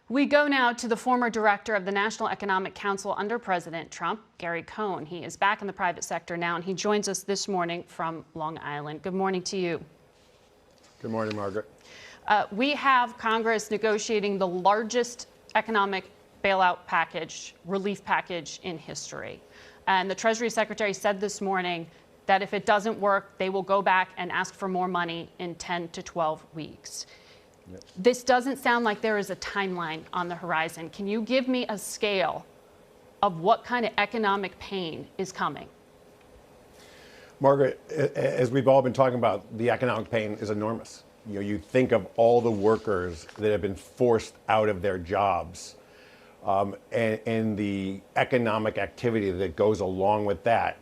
We go now to the former director of the National Economic Council under President Trump, Gary Cohn. He is back in the private sector now, and he joins us this morning from Long Island. Good morning to you. Good morning, Margaret. We have Congress negotiating the largest economic bailout package, relief package in history. And the Treasury Secretary said this morning that if it doesn't work, they will go back and ask for more money in 10 to 12 weeks. Yep. This doesn't sound like there is a timeline on the horizon. Can you give me a scale of what kind of economic pain is coming? Margaret, as we've all been talking about, the economic pain is enormous. You think of all the workers that have been forced out of their jobs, and the economic activity that goes along with that.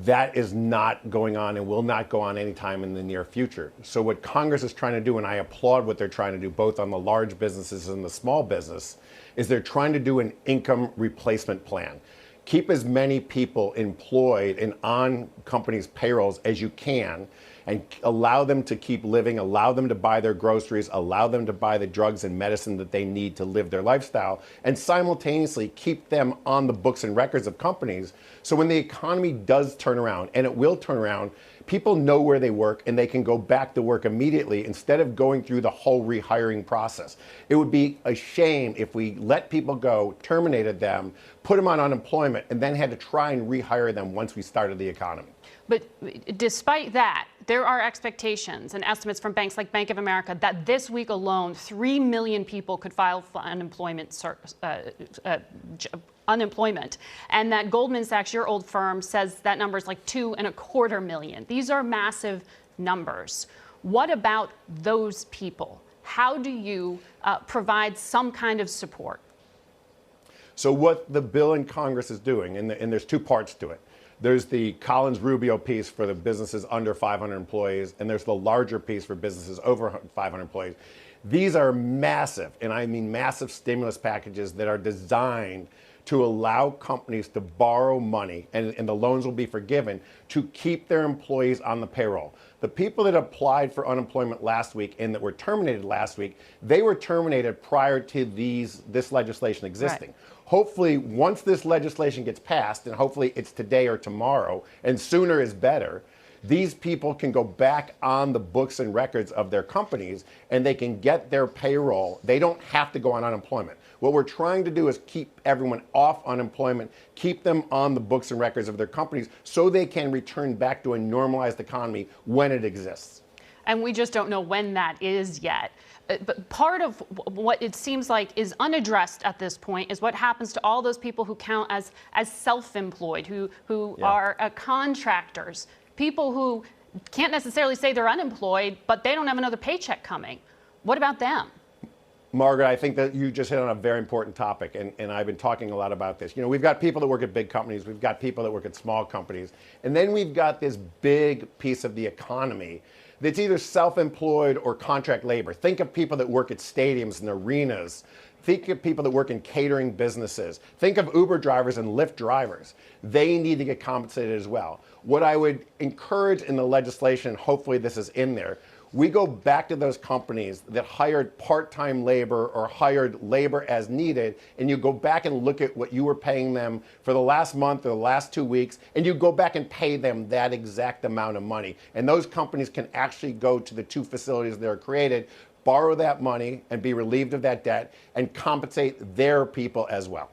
That is not going on and will not go on anytime in the near future. So what Congress is trying to do, and I applaud what they're trying to do, both on the large businesses and the small business, is they're trying to do an income replacement plan. Keep as many people employed and on companies' payrolls as you can, and allow them to keep living, allow them to buy their groceries, allow them to buy the drugs and medicine that they need to live their lifestyle, and simultaneously keep them on the books and records of companies. So when the economy does turn around, and it will turn around, people know where they work and they can go back to work immediately instead of going through the whole rehiring process. It would be a shame if we let people go, terminated them, put them on unemployment, and then had to try and rehire them once we started the economy. But despite that, there are expectations and estimates from banks like Bank of America that this week alone, 3 million people could file for unemployment, and that Goldman Sachs, your old firm, says that number is like 2.25 million. These are massive numbers. What about those people? How do you provide some kind of support? So what the bill in Congress is doing, and there's two parts to it. There's the Collins-Rubio piece for the businesses under 500 employees, and there's the larger piece for businesses over 500 employees. These are massive, and I mean massive stimulus packages that are designed to allow companies to borrow money, and the loans will be forgiven, to keep their employees on the payroll. The people that applied for unemployment last week and that were terminated last week, they were terminated prior to this legislation existing. Right. Hopefully, once this legislation gets passed, and hopefully it's today or tomorrow, and sooner is better, these people can go back on the books and records of their companies and they can get their payroll. They don't have to go on unemployment. What we're trying to do is keep everyone off unemployment, keep them on the books and records of their companies so they can return back to a normalized economy when it exists. And we just don't know when that is yet. But part of what it seems like is unaddressed at this point is what happens to all those people who count as self-employed, who are contractors, people who can't necessarily say they're unemployed, but they don't have another paycheck coming. What about them? Margaret, I think that you just hit on a very important topic, and I've been talking a lot about this. We've got people that work at big companies, we've got people that work at small companies, and then we've got this big piece of the economy that's either self-employed or contract labor. Think of people that work at stadiums and arenas. Think of people that work in catering businesses. Think of Uber drivers and Lyft drivers. They need to get compensated as well. What I would encourage in the legislation, hopefully this is in there, we go back to those companies that hired part-time labor or hired labor as needed, and you go back and look at what you were paying them for the last month or the last 2 weeks, and you go back and pay them that exact amount of money. And those companies can actually go to the two facilities that are created, borrow that money and be relieved of that debt, and compensate their people as well.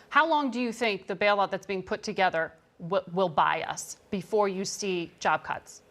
How long do you think the bailout that's being put together will buy us before you see job cuts?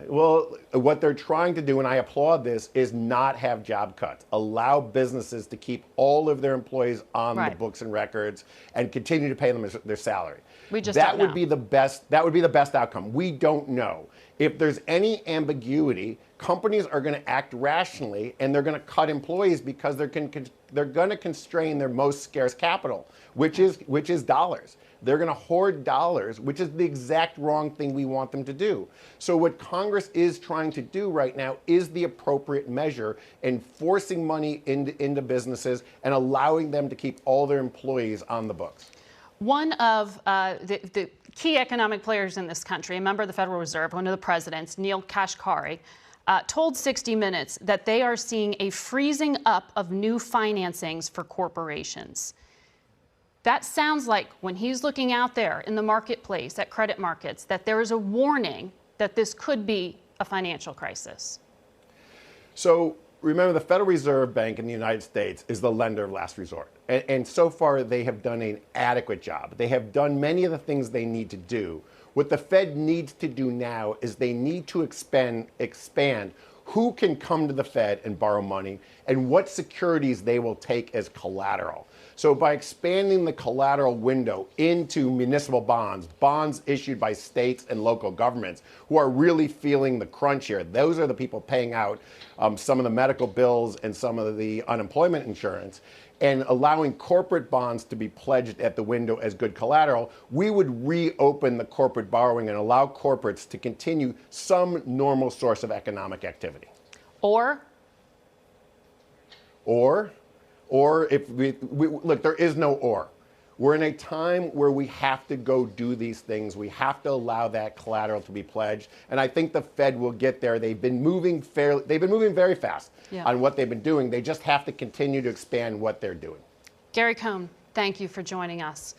Well, what they're trying to do, and I applaud this, is not have job cuts. Allow businesses to keep all of their employees on the books and records and continue to pay them their salary. We just that would be the best. That would be the best outcome. We don't know. If there's any ambiguity, companies are going to act rationally and they're going to cut employees because they're going to constrain their most scarce capital, which is dollars. They're going to hoard dollars, which is the exact wrong thing we want them to do. So what Congress is trying to do right now is the appropriate measure in forcing money into businesses and allowing them to keep all their employees on the books. One of the key economic players in this country, a member of the Federal Reserve, one of the presidents, Neil Kashkari, told 60 Minutes that they are seeing a freezing up of new financings for corporations. That sounds like when he's looking out there in the marketplace at credit markets, that there is a warning that this could be a financial crisis. So remember, the Federal Reserve Bank in the United States is the lender of last resort. And so far, they have done an adequate job. They have done many of the things they need to do. What the Fed needs to do now is they need to expand who can come to the Fed and borrow money and what securities they will take as collateral. So by expanding the collateral window into municipal bonds, bonds issued by states and local governments who are really feeling the crunch here, those are the people paying out some of the medical bills and some of the unemployment insurance, and allowing corporate bonds to be pledged at the window as good collateral, we would reopen the corporate borrowing and allow corporates to continue some normal source of economic activity. Or if we look, there is no or. We're in a time where we have to go do these things. We have to allow that collateral to be pledged, and I think the Fed will get there. They've been moving very fast on what they've been doing. They just have to continue to expand what they're doing. Gary Cohn, thank you for joining us.